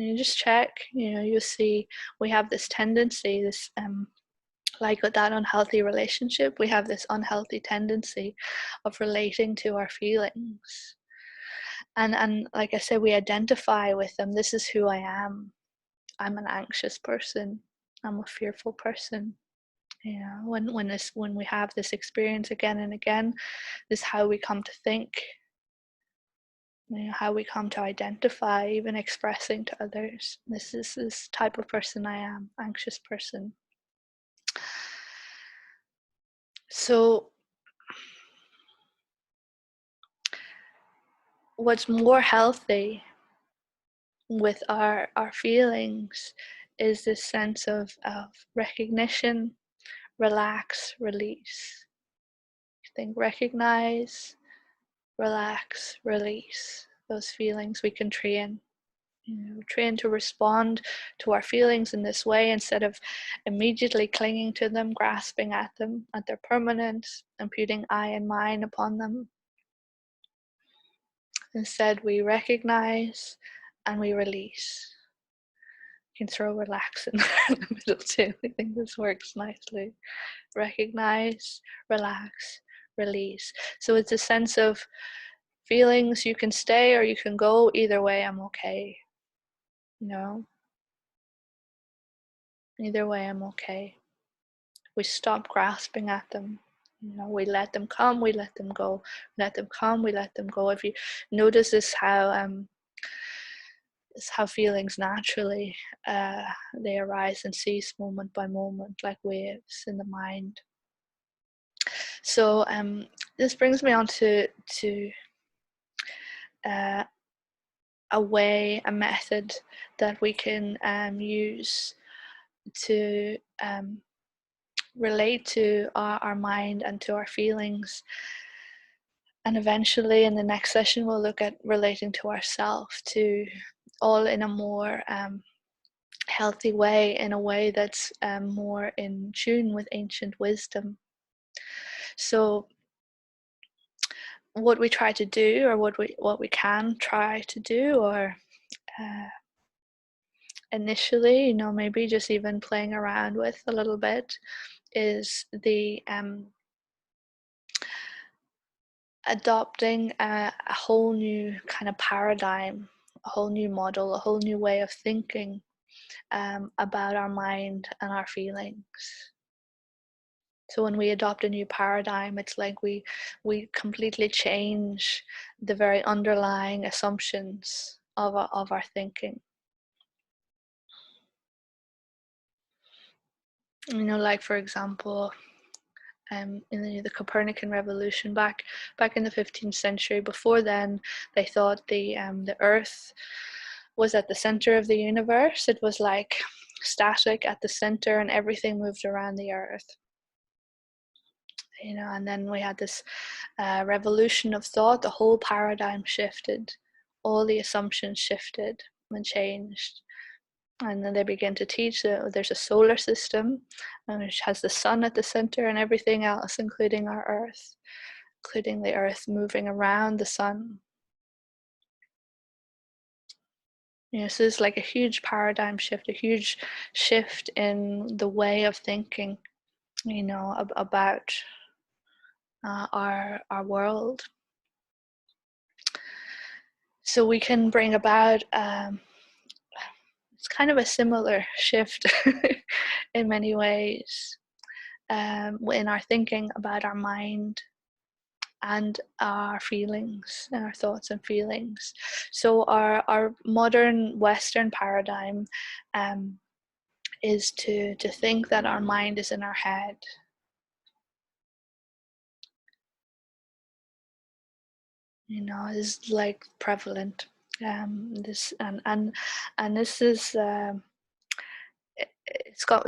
And you just check, you see we have this tendency, this like with that unhealthy relationship, we have this unhealthy tendency of relating to our feelings. And like I said, we identify with them. This is who I am. I'm an anxious person. I'm a fearful person. When we have this experience again and again, this is how we come to think. How we come to identify, even expressing to others. This is this type of person I am, anxious person. So what's more healthy with our feelings is this sense of recognition, relax, release. Think recognize, relax, release. Those feelings we can train. Train to respond to our feelings in this way instead of immediately clinging to them, grasping at them, at their permanence, and putting I and mine upon them. Instead, we recognize and we release. You can throw relax in the middle too. I think this works nicely. Recognize, relax, release. So it's a sense of feelings, you can stay or you can go. Either way, I'm okay. Either way, I'm okay. We stop grasping at them. We let them come, we let them go. Let them come, we let them go. If you notice this, how feelings naturally they arise and cease moment by moment, like waves in the mind. So this brings me on to a method that we can use to relate to our mind and to our feelings. And eventually in the next session we'll look at relating to ourselves, to all in a more healthy way, in a way that's more in tune with ancient wisdom. So what we try to do, or what we can try to do, or initially, maybe just even playing around with a little bit, is the adopting a whole new kind of paradigm, a whole new model, a whole new way of thinking about our mind and our feelings. So when we adopt a new paradigm, it's like we completely change the very underlying assumptions of our thinking. Like for example, in the Copernican revolution back in the 15th century. Before then, they thought the Earth was at the center of the universe. It was like static at the center, and everything moved around the Earth. And then we had this revolution of thought. The whole paradigm shifted, all the assumptions shifted and changed. And then they begin to teach that there's a solar system which has the sun at the center and everything else, including our Earth, including the Earth moving around the sun. So it's like a huge paradigm shift, a huge shift in the way of thinking, about our world. So we can bring about it's kind of a similar shift in many ways in our thinking about our mind and our feelings, and our thoughts and feelings. So our modern Western paradigm is to think that our mind is in our head. Is like prevalent. This and this is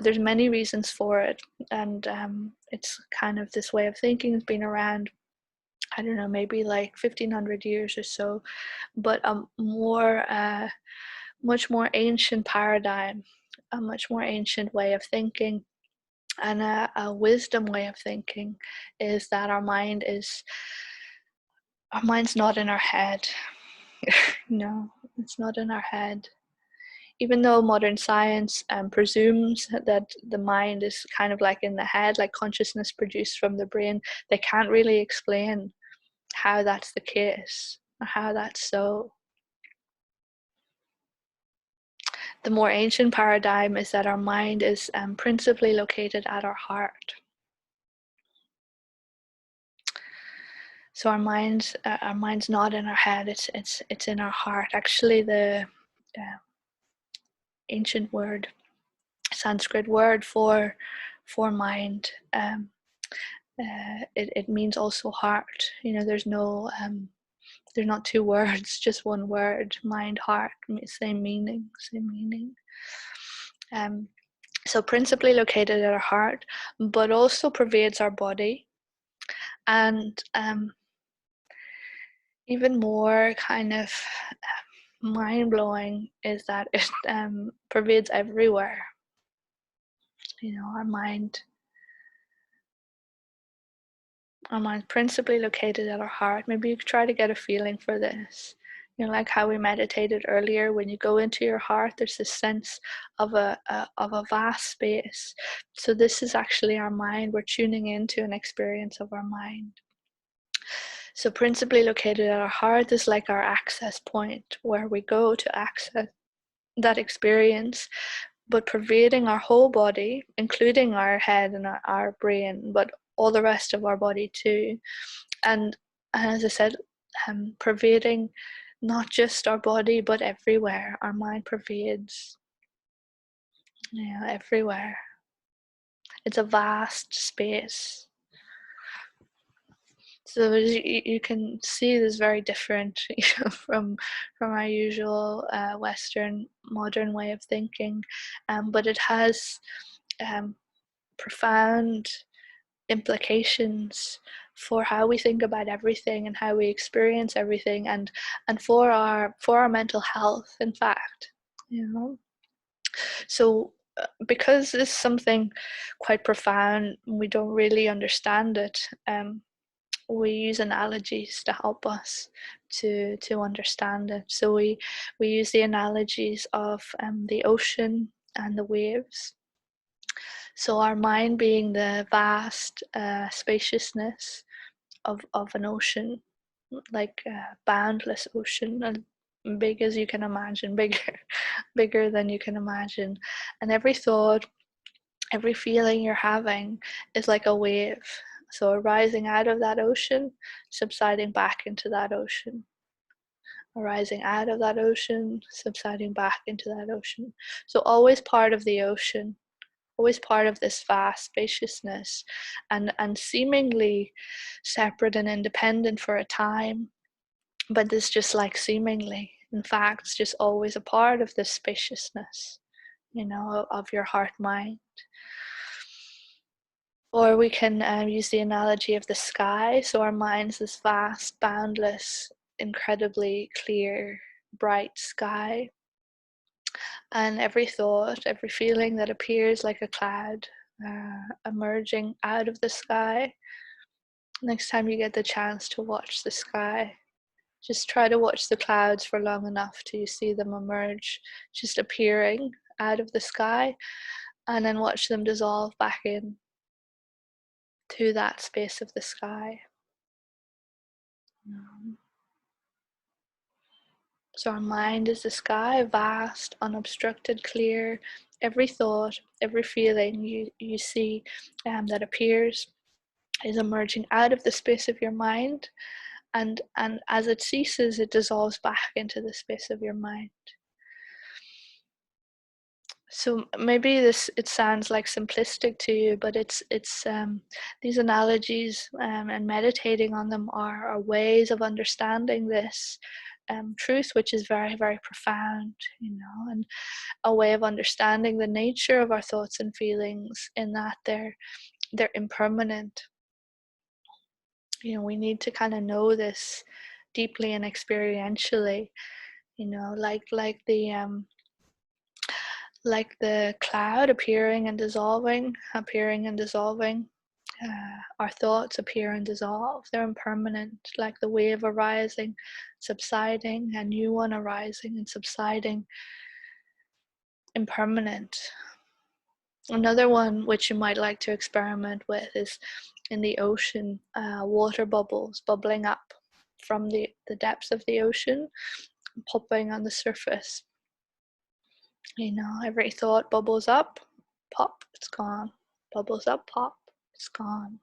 there's many reasons for it, and it's kind of this way of thinking has been around, I don't know, maybe like 1500 years or so, but a much more ancient paradigm, a much more ancient way of thinking, and a wisdom way of thinking is that our mind's not in our head. No, it's not in our head. even though modern science presumes that the mind is kind of like in the head, like consciousness produced from the brain, they can't really explain how that's the case or how that's so. The more ancient paradigm is that our mind is principally located at our heart. So our mind's not in our head; it's in our heart. Actually, the ancient word, Sanskrit word for mind, it means also heart. There's not two words, just one word. Mind, heart, same meaning, same meaning. So principally located at our heart, but also pervades our body. And even more kind of mind-blowing is that it pervades everywhere. Our mind principally located at our heart. Maybe you could try to get a feeling for this. Like how we meditated earlier, when you go into your heart, there's this sense of a vast space. So this is actually our mind. We're tuning into an experience of our mind. So principally located at our heart is like our access point, where we go to access that experience, but pervading our whole body, including our head and our brain, but all the rest of our body too. And as I said, pervading not just our body, but everywhere. Our mind pervades, everywhere. It's a vast space. So you can see this very different from our usual Western modern way of thinking, but it has profound implications for how we think about everything and how we experience everything, and for our mental health, in fact. So because this is something quite profound, we don't really understand it. We use analogies to help us to understand it. So we use the analogies of the ocean and the waves. So our mind being the vast spaciousness of an ocean, like a boundless ocean, and big as you can imagine, bigger bigger than you can imagine. And every thought, every feeling you're having is like a wave. So arising out of that ocean, subsiding back into that ocean. Arising out of that ocean, subsiding back into that ocean. So always part of the ocean, always part of this vast spaciousness, and seemingly separate and independent for a time, but this just like seemingly, in fact, it's just always a part of this spaciousness, of your heart mind. Or we can use the analogy of the sky. So our mind's this vast, boundless, incredibly clear, bright sky. And every thought, every feeling that appears like a cloud emerging out of the sky. Next time you get the chance to watch the sky, just try to watch the clouds for long enough till you see them emerge, just appearing out of the sky, and then watch them dissolve back in to that space of the sky. So our mind is the sky, vast, unobstructed, clear. Every thought, every feeling you see that appears is emerging out of the space of your mind, and as it ceases, it dissolves back into the space of your mind. So maybe it sounds like simplistic to you, but it's these analogies and meditating on them are ways of understanding this truth, which is very, very profound, and a way of understanding the nature of our thoughts and feelings, in that they're impermanent. We need to kind of know this deeply and experientially, like the cloud appearing and dissolving, our thoughts appear and dissolve. They're impermanent, like the wave arising, subsiding, a new one arising and subsiding. impermanent. Another one which you might like to experiment with is in the ocean, water bubbles bubbling up from the depths of the ocean, popping on the surface. Every thought bubbles up, pop, it's gone. Bubbles up, pop, it's gone.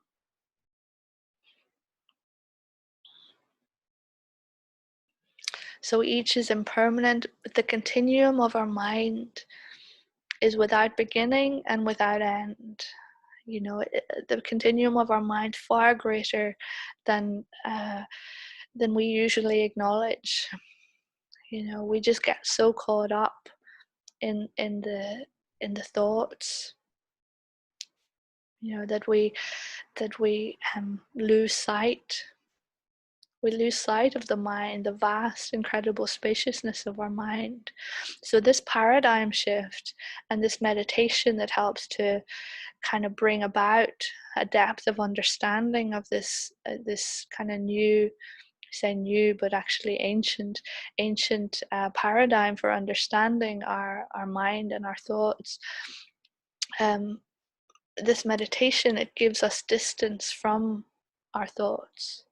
So each is impermanent. The continuum of our mind is without beginning and without end. The continuum of our mind far greater than we usually acknowledge. We just get so caught up in the thoughts, that we lose sight. We lose sight of the mind, the vast, incredible spaciousness of our mind. So this paradigm shift and this meditation that helps to kind of bring about a depth of understanding of this kind of new, say new, but actually ancient paradigm for understanding our mind and our thoughts. This meditation, it gives us distance from our thoughts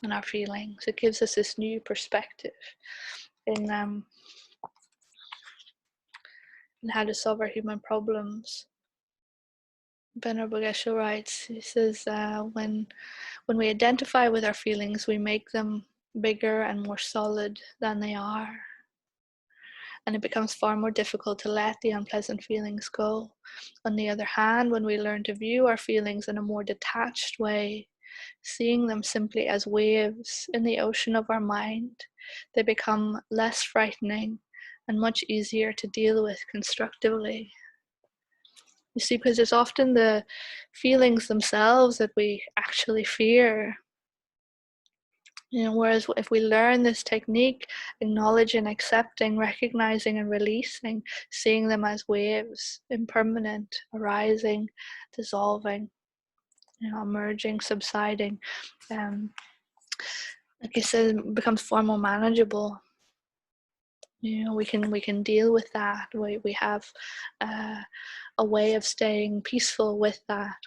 and our feelings. It gives us this new perspective in how to solve our human problems. Venerable Geshe writes, he says, when we identify with our feelings, we make them bigger and more solid than they are. And it becomes far more difficult to let the unpleasant feelings go. On the other hand, when we learn to view our feelings in a more detached way, seeing them simply as waves in the ocean of our mind, they become less frightening and much easier to deal with constructively. You see, because it's often the feelings themselves that we actually fear. Whereas if we learn this technique, acknowledging, accepting, recognizing and releasing, seeing them as waves, impermanent, arising, dissolving, emerging, subsiding, like I said, it becomes far more manageable. We can deal with that. We have a way of staying peaceful with that.